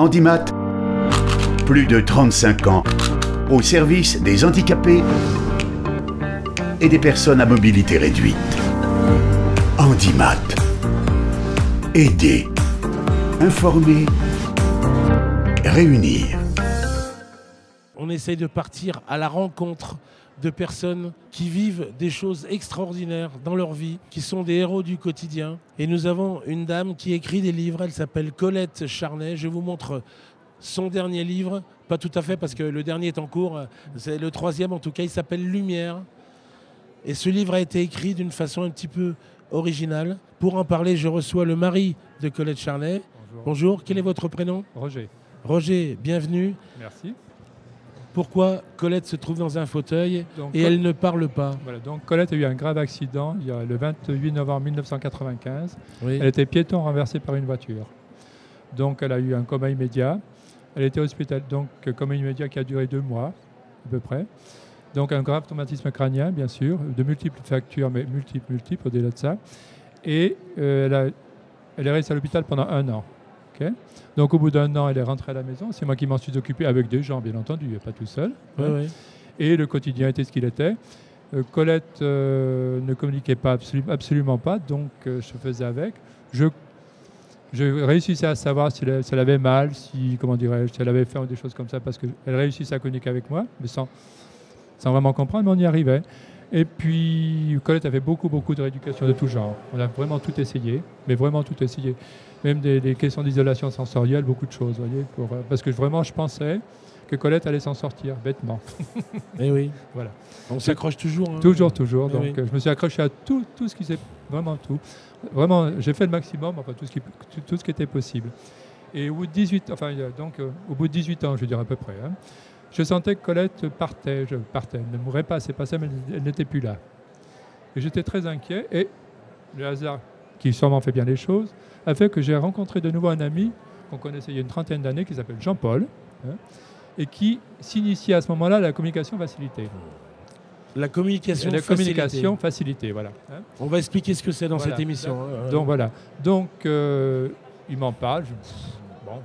Handimat, plus de 35 ans, au service des handicapés et des personnes à mobilité réduite. Handimat. Aider, informer, réunir. On essaye de partir à la rencontre de personnes qui vivent des choses extraordinaires dans leur vie, qui sont des héros du quotidien. Et nous avons une dame qui écrit des livres, elle s'appelle Colette Charnay. Je vous montre son dernier livre, pas tout à fait parce que le dernier est en cours, c'est le troisième en tout cas, il s'appelle Lumière. Et ce livre a été écrit d'une façon un petit peu originale. Pour en parler, je reçois le mari de Colette Charnay. Bonjour. Bonjour, quel est votre prénom? Roger. Roger, bienvenue. Merci. Pourquoi Colette se trouve dans un fauteuil Donc, et elle ne parle pas? Voilà, donc Colette a eu un grave accident le 28 novembre 1995. Oui. Elle était piéton renversée par une voiture. Donc elle a eu un coma immédiat. Elle était hospitalisée, donc coma immédiat qui a duré 2 mois à peu près. Donc un grave traumatisme crânien, bien sûr, de multiples fractures, mais multiples au-delà de ça. Et elle est restée à l'hôpital pendant 1 an. Okay. Donc au bout d'1 an, elle est rentrée à la maison. C'est moi qui m'en suis occupé avec des gens, bien entendu, pas tout seul. Oui, oui. Et le quotidien était ce qu'il était. Colette ne communiquait pas, absolument pas, donc je faisais avec. Je réussissais à savoir si elle avait mal, si elle avait faim ou des choses comme ça, parce qu'elle réussissait à communiquer avec moi, mais sans vraiment comprendre, mais on y arrivait. Et puis, Colette avait beaucoup de rééducation de tout genre. On a vraiment tout essayé, mais vraiment tout essayé. Même des questions d'isolation sensorielle, beaucoup de choses, voyez, parce que vraiment, je pensais que Colette allait s'en sortir, bêtement. Eh oui. Voilà. On s'accroche toujours. Hein. Toujours. Eh Donc, oui. je me suis accroché à tout ce qui s'est... Vraiment tout. Vraiment, j'ai fait le maximum, enfin, tout ce qui était possible. Et au bout de 18 ans, je veux dire à peu près, hein, je sentais que Colette partait. Elle ne mourrait pas, c'est pas ça, mais elle n'était plus là. Et j'étais très inquiet. Et le hasard, qui sûrement fait bien les choses, a fait que j'ai rencontré de nouveau un ami qu'on connaissait il y a une 30aine d'années, qui s'appelle Jean-Paul, hein, et qui s'initiait à ce moment-là à la communication facilitée. La communication facilitée, voilà. Hein. On va expliquer ce que c'est dans Voilà. cette émission. Donc voilà. Donc il m'en parle. Bon,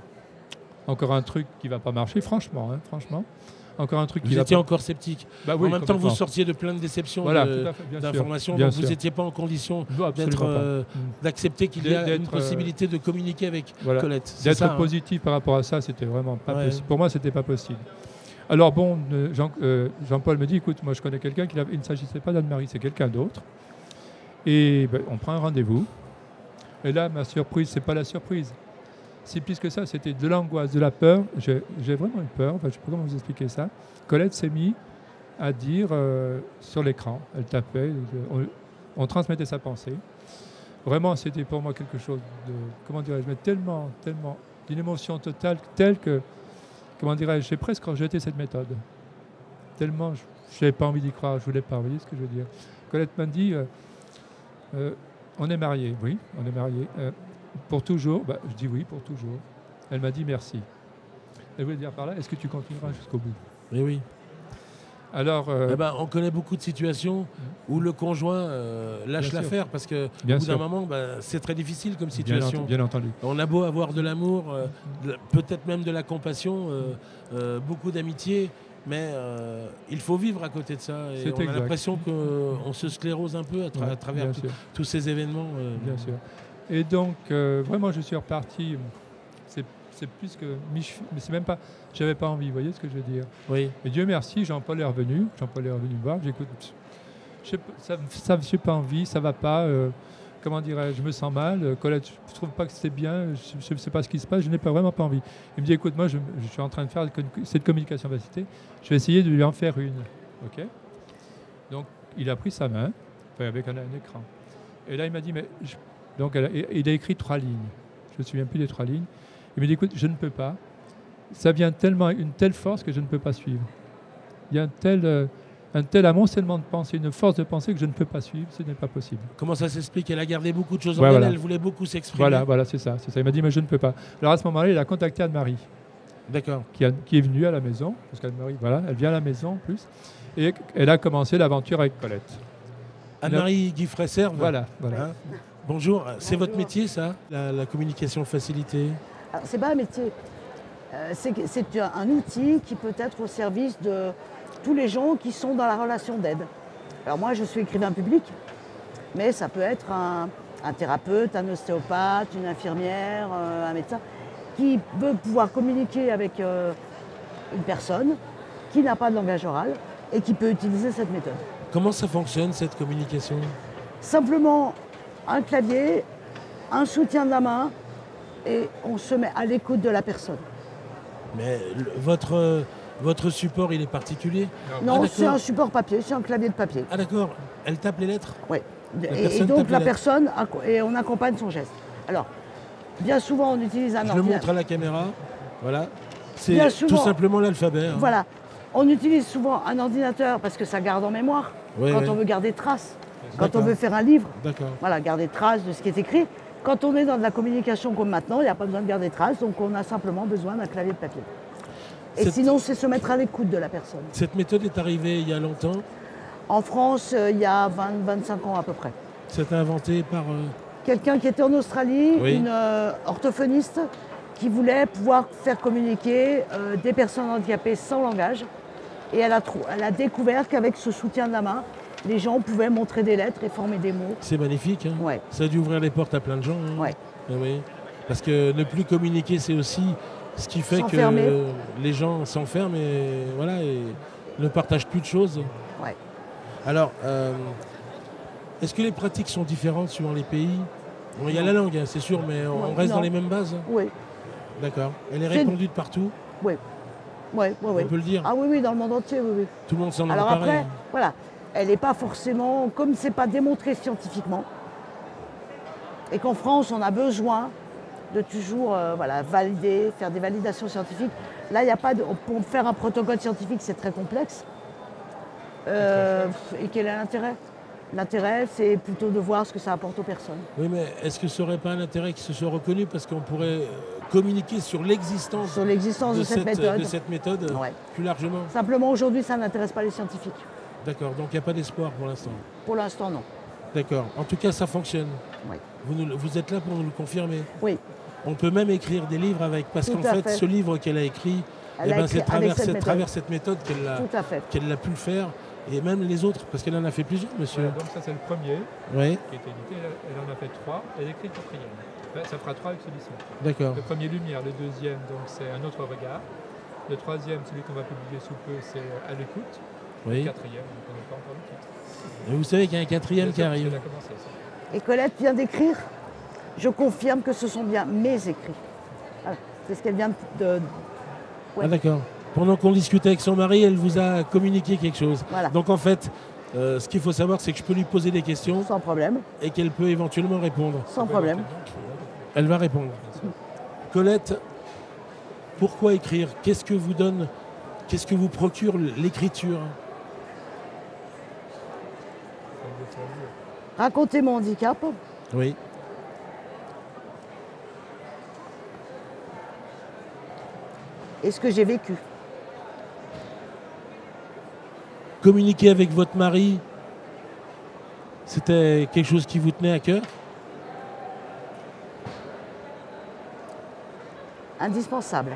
encore un truc qui va pas marcher, franchement. Encore un truc qui vous va étiez pas... encore sceptique. Bah oui, en même temps, vous complètement. sortiez de plein de déceptions, Voilà, tout à fait, bien sûr. d'informations, Bien donc vous sûr. n'étiez pas en condition Non, absolument pas. d'accepter qu'il y a une D'être, possibilité de communiquer avec voilà. Colette. C'est D'être ça, hein. positif par rapport à ça, c'était vraiment pas Ouais. possible. Pour moi, c'était pas possible. Alors bon, Jean-Paul me dit, écoute, moi je connais quelqu'un il ne s'agissait pas d'Anne-Marie, c'est quelqu'un d'autre. Et ben, on prend un rendez-vous. Et là, ma surprise, c'est pas la surprise. C'est plus que ça, c'était de l'angoisse, de la peur. J'ai vraiment eu peur, enfin, je ne sais pas comment vous expliquer ça. Colette s'est mise à dire sur l'écran, elle tapait, on transmettait sa pensée. Vraiment, c'était pour moi quelque chose de, comment dirais-je, mais tellement, d'une émotion totale, telle que, comment dirais-je, j'ai presque rejeté cette méthode. Tellement, je n'avais pas envie d'y croire, je ne voulais pas, vous voyez ce que je veux dire. Colette m'a dit, on est mariés, oui, on est mariés. Pour toujours, je dis oui, pour toujours. Elle m'a dit merci. Elle voulait dire par là, est-ce que tu continueras jusqu'au bout? Eh oui. Alors, on connaît beaucoup de situations où le conjoint lâche Bien sûr. l'affaire parce qu'au Bien bout d'un sûr. moment, c'est très difficile comme situation. bien entendu. On a beau avoir de l'amour, peut-être même de la compassion, beaucoup d'amitié, mais il faut vivre à côté de ça. Et C'est on a exact. l'impression qu'on se sclérose un peu à travers bien sûr. tous ces événements. Bien sûr. Et donc, vraiment, je suis reparti. C'est plus que... Mais c'est même pas... J'avais pas envie, vous voyez ce que je veux dire? Oui. Et Dieu merci, Jean-Paul est revenu. Me voir. J'écoute. Ça, je n'ai pas envie, ça va pas. Comment dirais-je? Je me sens mal. Colette, je trouve pas que c'est bien. Je ne sais pas ce qui se passe. Je n'ai vraiment pas envie. Il me dit, écoute, moi, je suis en train de faire cette communication facilitée. Je vais essayer de lui en faire une. OK? Donc, il a pris sa main, avec un écran. Et là, il m'a dit, mais... Donc, il a écrit 3 lignes. Je ne me souviens plus des 3 lignes. Il m'a dit, écoute, je ne peux pas. Ça vient tellement, une telle force que je ne peux pas suivre. Il y a un tel amoncellement de pensée, une force de pensée que je ne peux pas suivre, ce n'est pas possible. Comment ça s'explique? Elle a gardé beaucoup de choses en elle, voilà. Elle voulait beaucoup s'exprimer. Voilà, c'est ça. Il m'a dit, mais je ne peux pas. Alors à ce moment-là, il a contacté Anne-Marie, D'accord. qui est venue à la maison, parce qu'Anne-Marie, voilà, elle vient à la maison en plus, et elle a commencé l'aventure avec Colette. Anne-Marie Guy-Fresserve. Voilà. Hein? Bonjour, c'est votre métier ça, la communication facilitée? Alors, c'est pas un métier. C'est un outil qui peut être au service de tous les gens qui sont dans la relation d'aide. Alors moi, je suis écrivain public, mais ça peut être un thérapeute, un ostéopathe, une infirmière, un médecin, qui veut pouvoir communiquer avec une personne qui n'a pas de langage oral et qui peut utiliser cette méthode. Comment ça fonctionne, cette communication? Simplement un clavier, un soutien de la main et on se met à l'écoute de la personne. Mais votre support, il est particulier? Non, Ah, c'est un support papier, c'est un clavier de papier. Ah d'accord, elle tape les lettres? Oui. La Et personne donc tape la les personne, et on accompagne son geste. Alors, bien souvent on utilise un Je le ordinateur. montre à la caméra, voilà. C'est Bien tout souvent. simplement l'alphabet. hein. Voilà. On utilise souvent un ordinateur parce que ça garde en mémoire. Oui, quand oui. on veut garder traces, quand on D'accord. veut faire un livre, D'accord. voilà, garder traces de ce qui est écrit. Quand on est dans de la communication comme maintenant, il n'y a pas besoin de garder traces, donc on a simplement besoin d'un clavier de papier. Et Cette- sinon, c'est se mettre à l'écoute de la personne. Cette méthode est arrivée il y a longtemps. En France, il y a 20-25 ans à peu près. C'est inventé par... Quelqu'un qui était en Australie, Oui. une orthophoniste, qui voulait pouvoir faire communiquer des personnes handicapées sans langage. Et elle a découvert qu'avec ce soutien de la main, les gens pouvaient montrer des lettres et former des mots. C'est magnifique. hein. Ouais. Ça a dû ouvrir les portes à plein de gens. hein. Ouais. Ah oui. Parce que ne plus communiquer, c'est aussi ce qui fait que S'enfermer. les gens s'enferment et, voilà, et ne partagent plus de choses. Ouais. Alors, est-ce que les pratiques sont différentes suivant les pays? Bon, il y a la langue, hein, c'est sûr, mais on reste Non. dans les mêmes bases. Oui, D'accord. Elle est C'est- répandue de partout, oui. Oui, oui, oui. on peut le dire. Ah oui, oui, dans le monde entier, oui, oui. Tout le monde s'en Alors empare. après, voilà, elle n'est pas forcément, comme c'est pas démontré scientifiquement, et qu'en France, on a besoin de toujours voilà, valider, faire des validations scientifiques. Là, il n'y a pas de. Pour faire un protocole scientifique, c'est très complexe. Et quel est l'intérêt? L'intérêt, c'est plutôt de voir ce que ça apporte aux personnes. Oui, mais est-ce que ce serait pas un intérêt qui se soit reconnu parce qu'on pourrait communiquer sur l'existence Sur l'existence de cette méthode. de cette méthode Ouais. plus largement? Simplement, aujourd'hui, ça n'intéresse pas les scientifiques. D'accord, donc il n'y a pas d'espoir pour l'instant. Pour l'instant, non. D'accord. En tout cas, ça fonctionne. Oui. Vous êtes là pour nous le confirmer. Oui. On peut même écrire des livres avec, parce Tout qu'en à fait, fait. ce livre qu'elle a écrit, Elle a écrit c'est avec cette c'est méthode. travers cette méthode Tout à fait. qu'elle a pu le faire, et même les autres, parce qu'elle en a fait plusieurs, monsieur. Voilà, donc ça c'est le premier Oui, qui a été édité. Elle en a fait 3. Elle écrit le quatrième. Ben, ça fera 3 avec celui-ci. d'accord. Le premier Lumière, le deuxième donc c'est Un autre regard. Le troisième, celui qu'on va publier sous peu, c'est À l'écoute. Le Oui. quatrième, on ne connaît pas encore le titre. Et vous savez qu'il y a un quatrième qui Bien sûr, parce arrive. qu'elle a commencé, ça. Et Colette vient d'écrire. Je confirme que ce sont bien mes écrits. Voilà. C'est ce qu'elle vient de. Ouais. Ah d'accord. Pendant qu'on discutait avec son mari, elle vous a communiqué quelque chose. Voilà. Donc en fait, ce qu'il faut savoir, c'est que je peux lui poser des questions Sans problème. et qu'elle peut éventuellement répondre. Sans problème. Elle va répondre. Colette, pourquoi écrire? Qu'est-ce que vous donne, qu'est-ce que vous procure l'écriture? Raconter mon handicap, Oui, et ce que j'ai vécu. communiquer avec votre mari, c'était quelque chose qui vous tenait à cœur? Indispensable.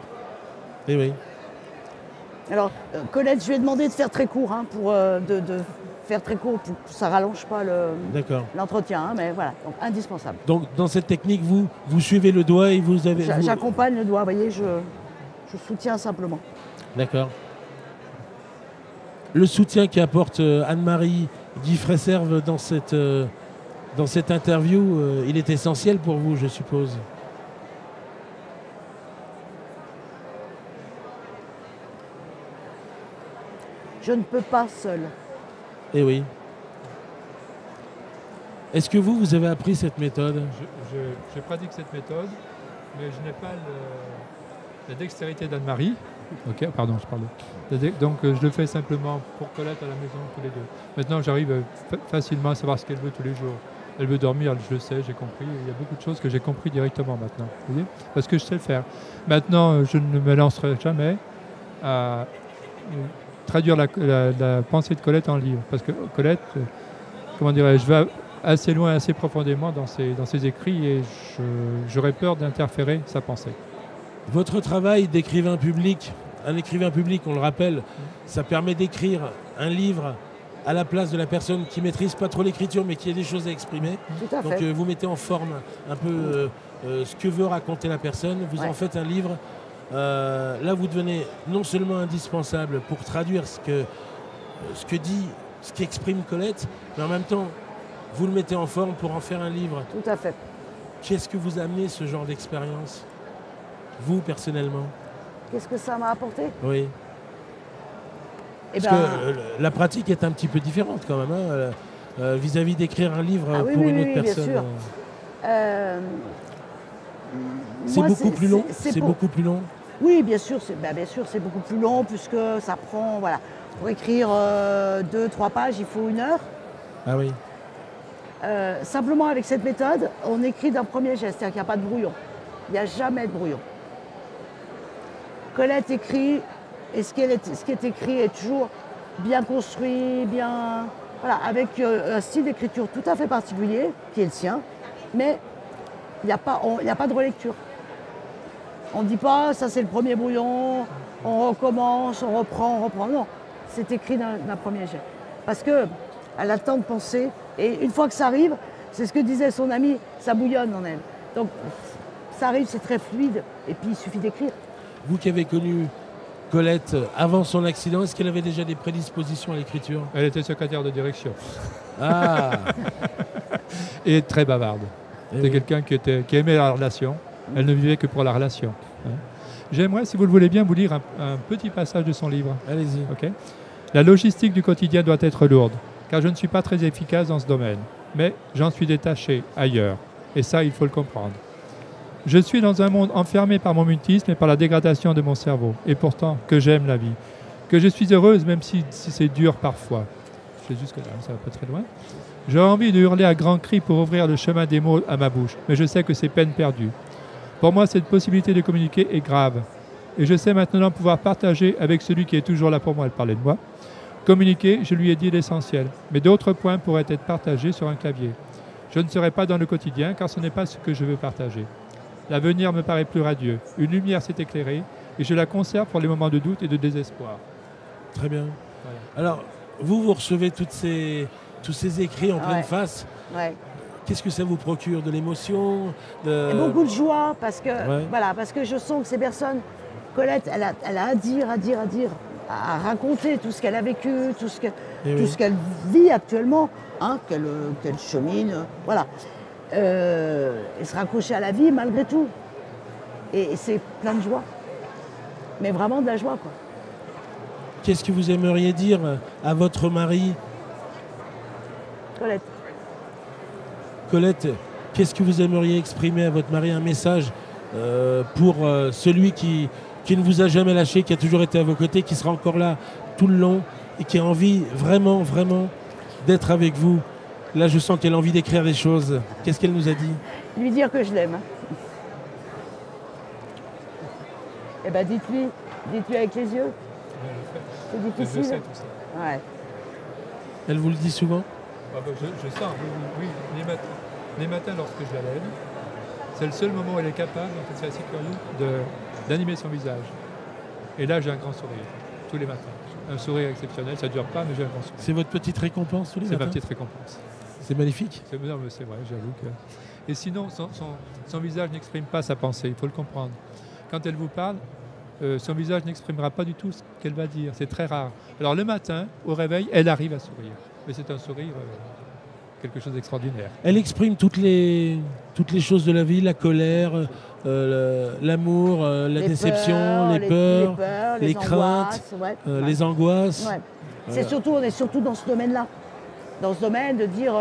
Eh oui. Alors, Colette, je lui ai demandé de faire très court, hein, de faire très court pour que ça rallonge pas D'accord. l'entretien, hein, mais voilà, donc indispensable. Donc dans cette technique, vous suivez le doigt et vous avez... vous- J'accompagne le doigt, vous voyez, je soutiens simplement. D'accord. Le soutien qu'apporte Anne-Marie Guy Fresserve dans cette interview, il est essentiel pour vous, je suppose. Je ne peux pas seule. Eh oui. Est-ce que vous avez appris cette méthode? Je pratique cette méthode, mais je n'ai pas la dextérité d'Anne-Marie. Ok, pardon, je parle. Donc je le fais simplement pour Colette à la maison tous les deux. Maintenant, j'arrive facilement à savoir ce qu'elle veut tous les jours. Elle veut dormir, je le sais, j'ai compris. Il y a beaucoup de choses que j'ai compris directement maintenant. Vous voyez, parce que je sais le faire. Maintenant, je ne me lancerai jamais à traduire la pensée de Colette en livre. Parce que Colette, comment dirais-je, va assez loin, assez profondément dans ses écrits et j'aurais peur d'interférer sa pensée. Votre travail d'écrivain public, un écrivain public, on le rappelle, ça permet d'écrire un livre à la place de la personne qui maîtrise pas trop l'écriture mais qui a des choses à exprimer. Tout à Donc fait. vous mettez en forme un peu ce que veut raconter la personne, vous en faites un livre. Là vous devenez non seulement indispensable pour traduire ce qu'exprime Colette, mais en même temps vous le mettez en forme pour en faire un livre. Tout à fait. Qu'est-ce que vous a amené ce genre d'expérience, vous personnellement? Qu'est-ce que ça m'a apporté? Oui. Eh Parce ben, que la pratique est un petit peu différente quand même, hein, vis-à-vis d'écrire un livre Ah oui, pour oui, une oui, autre bien personne. sûr. C'est moi, beaucoup plus long. c'est C'est pour- beaucoup plus long. Oui, bien sûr, c'est beaucoup plus long puisque ça prend, voilà, pour écrire 2-3 pages, il faut 1 heure. Ah oui. Simplement avec cette méthode, on écrit d'un premier geste, c'est-à-dire qu'il n'y a pas de brouillon. Il n'y a jamais de brouillon. Colette écrit, et ce qui est écrit est toujours bien construit, bien, voilà, avec un style d'écriture tout à fait particulier, qui est le sien, mais il n'y a pas de relecture. On ne dit pas, ça c'est le premier brouillon, on recommence, on reprend. Non, c'est écrit d'un premier jet. Parce qu'elle a le temps de penser, et une fois que ça arrive, c'est ce que disait son ami, ça bouillonne en elle. Donc ça arrive, c'est très fluide, et puis il suffit d'écrire. Vous qui avez connu Colette avant son accident, est-ce qu'elle avait déjà des prédispositions à l'écriture? Elle était secrétaire de direction Ah et très bavarde. Eh C'est oui. quelqu'un qui aimait la relation. Elle ne vivait que pour la relation. Hein. J'aimerais, si vous le voulez bien, vous lire un petit passage de son livre. Allez-y. Ok. La logistique du quotidien doit être lourde, car je ne suis pas très efficace dans ce domaine. Mais j'en suis détaché ailleurs. Et ça, il faut le comprendre. Je suis dans un monde enfermé par mon mutisme et par la dégradation de mon cerveau. Et pourtant, que j'aime la vie. Que je suis heureuse, même si c'est dur parfois. Je sais juste que là, ça va pas très loin. J'ai envie de hurler à grands cris pour ouvrir le chemin des mots à ma bouche. Mais je sais que c'est peine perdue. Pour moi, cette possibilité de communiquer est grave. Et je sais maintenant pouvoir partager avec celui qui est toujours là pour moi. Elle parlait de moi. Communiquer, je lui ai dit l'essentiel. Mais d'autres points pourraient être partagés sur un clavier. Je ne serai pas dans le quotidien, car ce n'est pas ce que je veux partager. L'avenir me paraît plus radieux. Une lumière s'est éclairée et je la conserve pour les moments de doute et de désespoir. Très bien. Voilà. Alors, vous recevez tous ces écrits en pleine Ouais. face. Ouais. Qu'est-ce que ça vous procure? De l'émotion Et beaucoup de joie, parce que, Ouais. voilà, parce que je sens que ces personnes, Colette, elle a à dire, à raconter tout ce qu'elle a vécu, tout ce Eh oui. qu'elle vit actuellement, hein, qu'elle chemine, voilà. Et se raccrocher à la vie malgré tout. Et c'est plein de joie. Mais vraiment de la joie, quoi. Qu'est-ce que vous aimeriez dire à votre mari? Colette. Colette, qu'est-ce que vous aimeriez exprimer à votre mari? Un message pour celui qui ne vous a jamais lâché, qui a toujours été à vos côtés, qui sera encore là tout le long et qui a envie vraiment, vraiment d'être avec vous. Là, je sens qu'elle a envie d'écrire des choses. Qu'est-ce qu'elle nous a dit? Lui dire que je l'aime. Eh ben dites-lui avec les yeux. C'est Je difficile. sais tout ça. Ouais. Elle vous le dit souvent? Je sens, oui, les matins lorsque je la lève, c'est le seul moment où elle est capable, en fait c'est assez curieux, d'animer son visage. Et là j'ai un grand sourire, tous les matins. Un sourire exceptionnel, ça ne dure pas, mais j'ai un grand sourire. C'est votre petite récompense tous les C'est ma matins? petite récompense. C'est magnifique. Non, mais c'est vrai, j'avoue que... Et sinon, son visage n'exprime pas sa pensée, il faut le comprendre. Quand elle vous parle, son visage n'exprimera pas du tout ce qu'elle va dire, c'est très rare. Alors le matin, au réveil, elle arrive à sourire. Mais c'est un sourire, quelque chose d'extraordinaire. Elle exprime toutes les choses de la vie, la colère, l'amour, la Les déception, les peurs, les craintes, angoisses, ouais. les angoisses. Ouais. Voilà. On est surtout dans ce domaine-là. Dans ce domaine de dire,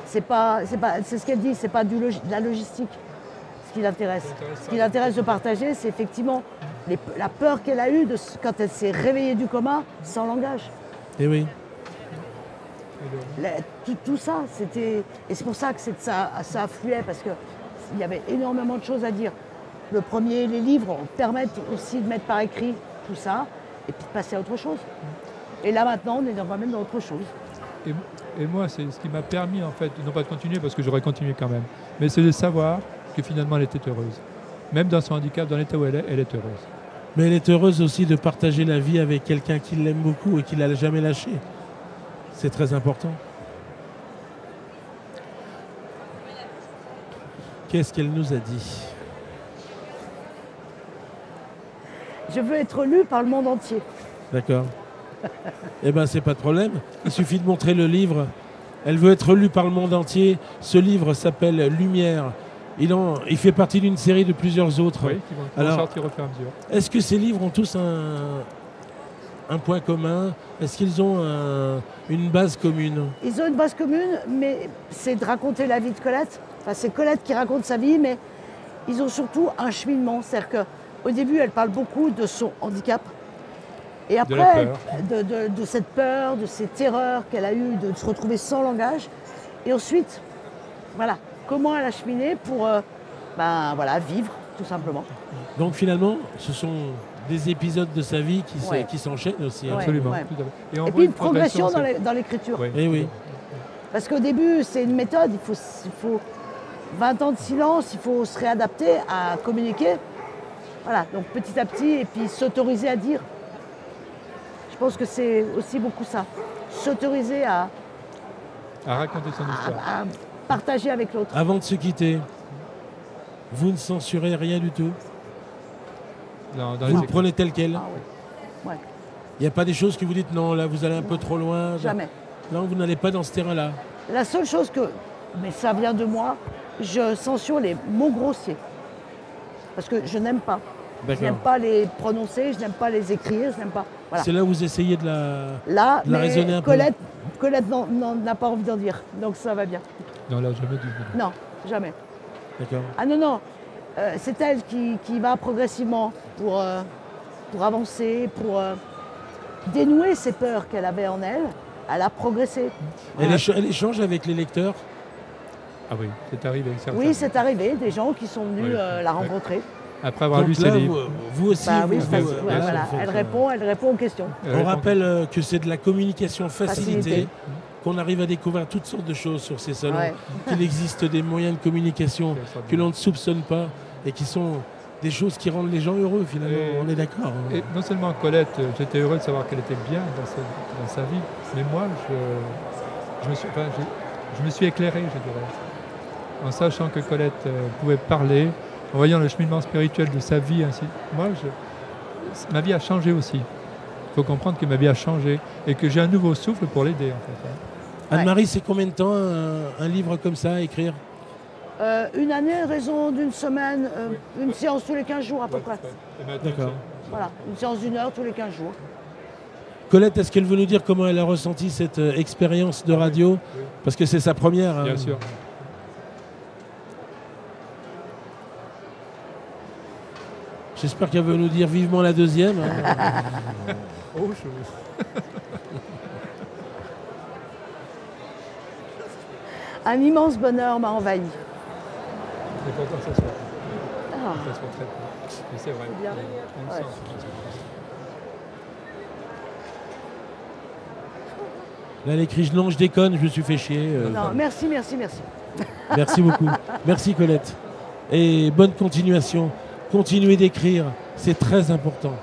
c'est ce qu'elle dit, c'est pas de la logistique ce qui l'intéresse. Ce qui l'intéresse de partager, c'est effectivement la peur qu'elle a eue quand elle s'est réveillée du coma sans langage. Et oui. Tout ça, c'était... Et c'est pour ça que ça affluait, parce qu'il y avait énormément de choses à dire. Le premier, les livres permettent aussi de mettre par écrit tout ça, et puis de passer à autre chose. Et là maintenant, on est quand même dans autre chose. Et moi, c'est ce qui m'a permis, en fait, non pas de continuer, parce que j'aurais continué quand même, mais c'est de savoir que finalement elle était heureuse. même dans son handicap, dans l'état où elle est heureuse. Mais elle est heureuse aussi de partager la vie avec quelqu'un qui l'aime beaucoup et qui ne l'a jamais lâché. C'est très important. Qu'est-ce qu'elle nous a dit? Je veux être lue par le monde entier. D'accord. Eh bien, c'est pas de problème. Il suffit de montrer le livre. Elle veut être lue par le monde entier. Ce livre s'appelle Lumière. Il fait partie d'une série de plusieurs autres. Oui, qui vont sortir au fur et à mesure. Est-ce que ces livres ont tous un point commun? Est-ce qu'ils ont une base commune? Ils ont une base commune, mais c'est de raconter la vie de Colette. Enfin, c'est Colette qui raconte sa vie, mais ils ont surtout un cheminement. C'est-à-dire qu'au début, elle parle beaucoup de son handicap. Et après, de cette peur, de ces terreurs qu'elle a eues, de se retrouver sans langage. Et ensuite, voilà, comment elle a cheminé pour vivre, tout simplement. Donc finalement, ce sont des épisodes de sa vie qui s'enchaînent aussi. Ouais, absolument. ouais. Et puis une progression dans l'écriture. Oui. Eh oui. Parce qu'au début, c'est une méthode, il faut 20 ans de silence, il faut se réadapter à communiquer. Voilà, donc petit à petit, et puis s'autoriser à dire. Je pense que c'est aussi beaucoup ça. S'autoriser à raconter son histoire. À partager avec l'autre. Avant de se quitter, vous ne censurez rien du tout? Non, vous le prenez tel quel? Ah oui. Ouais. Il n'y a pas des choses que vous dites non, là vous allez un peu trop loin? Jamais. Non, vous n'allez pas dans ce terrain-là? La seule chose mais ça vient de moi, je censure les mots grossiers. Parce que je n'aime pas. Je n'aime pas les prononcer, je n'aime pas les écrire, je n'aime pas. Voilà. C'est là où vous essayez de la raisonner un peu. Colette n'a pas envie d'en dire, donc ça va bien. Non, là, jamais dit. Non, jamais. D'accord. Ah non. C'est elle qui va progressivement pour avancer, pour dénouer ces peurs qu'elle avait en elle. Elle a progressé. Elle échange avec les lecteurs? Ah oui, c'est arrivé. Oui, c'est arrivé, des gens qui sont venus la rencontrer. Après avoir lu ses livres. Vous aussi, elle répond aux questions. On rappelle que c'est de la communication facilitée, qu'on arrive à découvrir toutes sortes de choses sur ces salons, qu'il existe des moyens de communication que l'on ne soupçonne pas et qui sont des choses qui rendent les gens heureux finalement, on est d'accord. Et non seulement Colette, j'étais heureux de savoir qu'elle était bien dans sa vie, mais moi, je me suis éclairé, je dirais, en sachant que Colette pouvait parler, en voyant le cheminement spirituel de sa vie. Ainsi. Moi, ma vie a changé aussi. Il faut comprendre que ma vie a changé et que j'ai un nouveau souffle pour l'aider. En fait. Anne-Marie, c'est combien de temps un livre comme ça à écrire? Une année, raison d'une semaine, une séance tous les 15 jours à peu près. D'accord. Voilà, une séance d'1 heure tous les 15 jours. Colette, est-ce qu'elle veut nous dire comment elle a ressenti cette expérience de radio? Parce que c'est sa première. Bien sûr. J'espère qu'elle veut nous dire vivement la deuxième. Un immense bonheur m'a envahi. Et pourtant, ça se fait. Ça se fait très bien. Mais c'est vrai. Bien. On le sent. Là, elle écrit non, je déconne, je me suis fait chier. Non, merci. Merci beaucoup. Merci Colette. Et bonne continuation. Continuez d'écrire, c'est très important.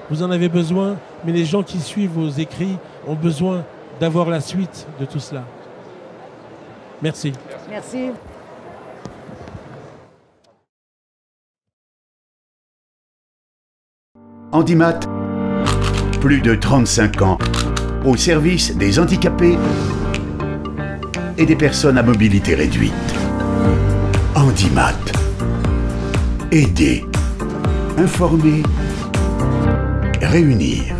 Vous en avez besoin, mais les gens qui suivent vos écrits ont besoin d'avoir la suite de tout cela. Merci. Merci. Handimat, plus de 35 ans, au service des handicapés et des personnes à mobilité réduite. Handimat. Aider, informer, réunir.